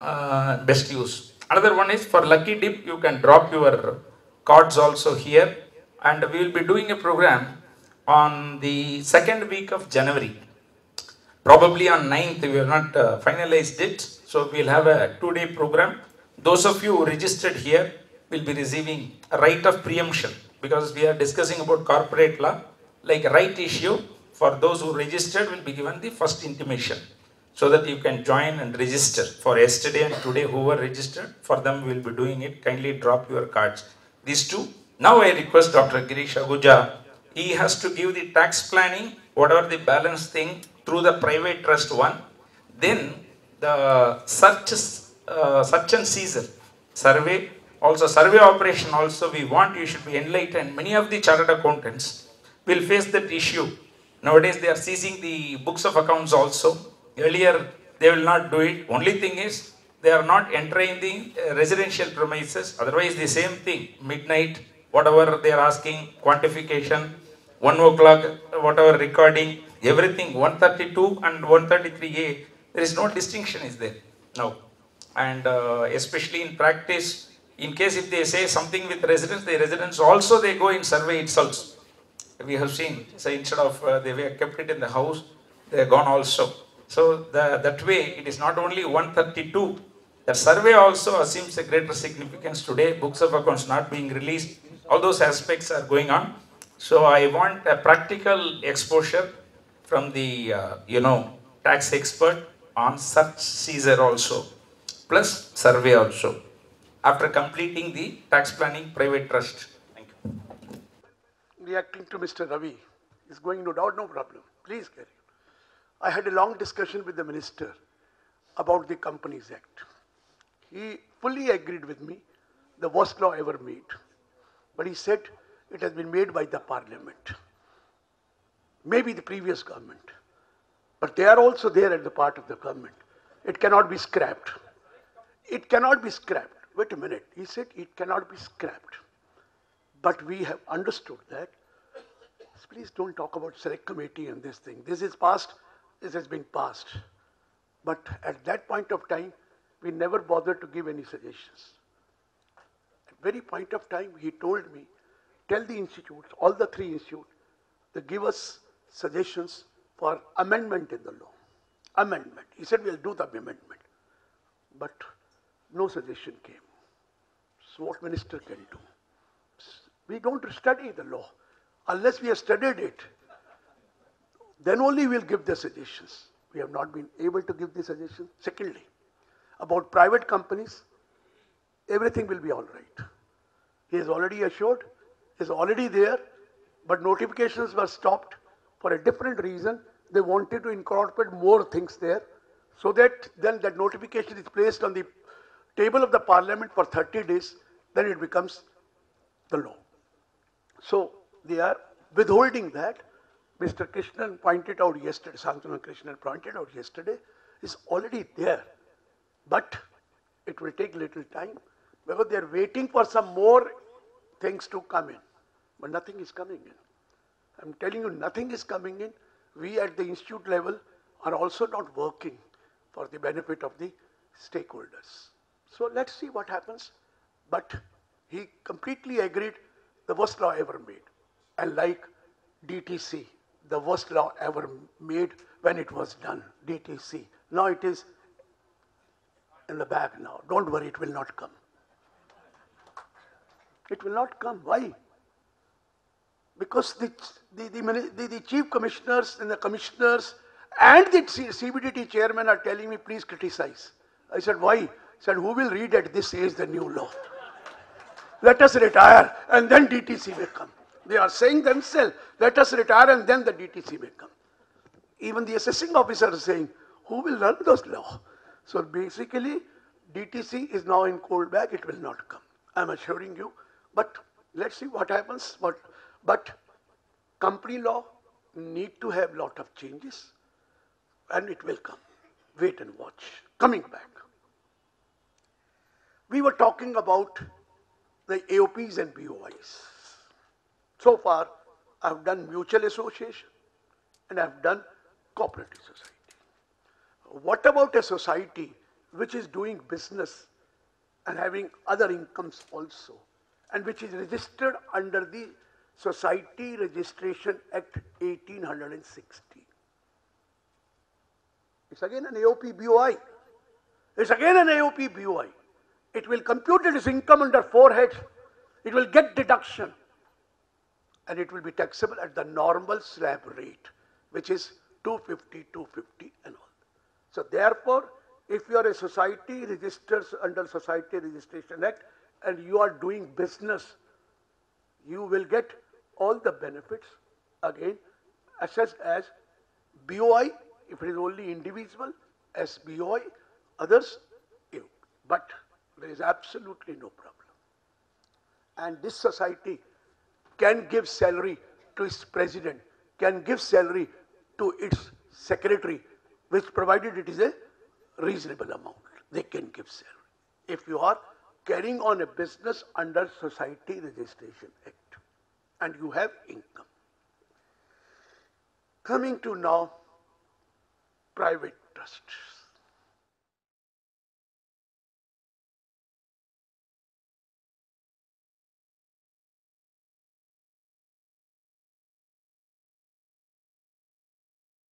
best use. Another one is for lucky dip, you can drop your cards also here, and we will be doing a program on the second week of January. Probably on 9th, we have not finalized it, so we'll have a 2-day program. Those of you who registered here will be receiving a right of preemption, because we are discussing about corporate law, like a right issue for those who registered will be given the first intimation, so that you can join and register. For yesterday and today, who were registered, for them we will be doing it. Kindly drop your cards. These two. Now I request Dr. Girish Aguja, he has to give the tax planning, whatever the balance thing, through the private trust one. Then the search and seizure survey, also survey operation also we want you should be enlightened. Many of the chartered accountants will face that issue. Nowadays they are seizing the books of accounts also. Earlier they will not do it. Only thing is they are not entering the residential premises. Otherwise the same thing, midnight, whatever they are asking, quantification, 1 o'clock, whatever recording, everything, 132 and 133A, there is no distinction is there now. And especially in practice, in case if they say something with residents, the residents also they go in survey itself. We have seen, so instead of they were kept it in the house, they are gone also. So that way, it is not only 132, the survey also assumes a greater significance today, books of accounts not being released, all those aspects are going on. So I want a practical exposure from the, tax expert on such seizure also, plus survey also, after completing the tax planning private trust. Thank you. Reacting to Mr. Ravi is going no doubt, no problem. Please carry on. I had a long discussion with the minister about the Companies Act. He fully agreed with me, the worst law ever made. But he said it has been made by the parliament, maybe the previous government. But they are also there at the part of the government. It cannot be scrapped. It cannot be scrapped. Wait a minute. He said it cannot be scrapped. But we have understood that. Please don't talk about select committee and this thing. This is past. This has been passed. But at that point of time, we never bothered to give any suggestions. At very point of time, he told me, tell the institutes, all the 3 institutes, to give us suggestions for amendment in the law. Amendment. He said, we'll do the amendment. But no suggestion came. So what minister can do? We don't study the law. Unless we have studied it, then only we'll give the suggestions. We have not been able to give the suggestions. Secondly, about private companies, everything will be all right. He is already assured, he is already there, but notifications were stopped for a different reason. They wanted to incorporate more things there, so that then that notification is placed on the table of the parliament for 30 days, then it becomes the law. So they are withholding that. Mr. Krishnan pointed out yesterday, Santanu Krishnan pointed out yesterday, is already there. But it will take little time because they are waiting for some more things to come in. But nothing is coming in. I'm telling you, nothing is coming in. We at the institute level are also not working for the benefit of the stakeholders. So let's see what happens. But he completely agreed, the worst law ever made. And like DTC, the worst law ever made when it was done, DTC. Now it is in the bag now. Don't worry, it will not come. It will not come. Why? Because the chief commissioners and the commissioners and the CBDT chairman are telling me, please criticize. I said, why? He said, who will read at this age the new law? Let us retire and then DTC may come. They are saying themselves, let us retire and then the DTC may come. Even the assessing officer is saying, who will run those laws? So basically, DTC is now in cold bag, it will not come. I'm assuring you. But let's see what happens. But company law need to have lot of changes and it will come. Wait and watch. Coming back. We were talking about the AOPs and BOIs. So far, I've done mutual association and I've done cooperative society. What about a society which is doing business and having other incomes also, and which is registered under the Society Registration Act 1860. It's again an AOP BOI. It's again an AOP BOI. It will compute its income under 4 heads. It will get deduction. And it will be taxable at the normal slab rate, which is 250, 250 and all. So therefore, if you are a society registered under Society Registration Act and you are doing business, you will get all the benefits again assessed as BOI if it is only individual, as BOI, others, but there is absolutely no problem. And this society can give salary to its president, can give salary to its secretary, which provided it is a reasonable amount, they can give salary. If you are carrying on a business under Society Registration Act and you have income. Coming to now private trusts.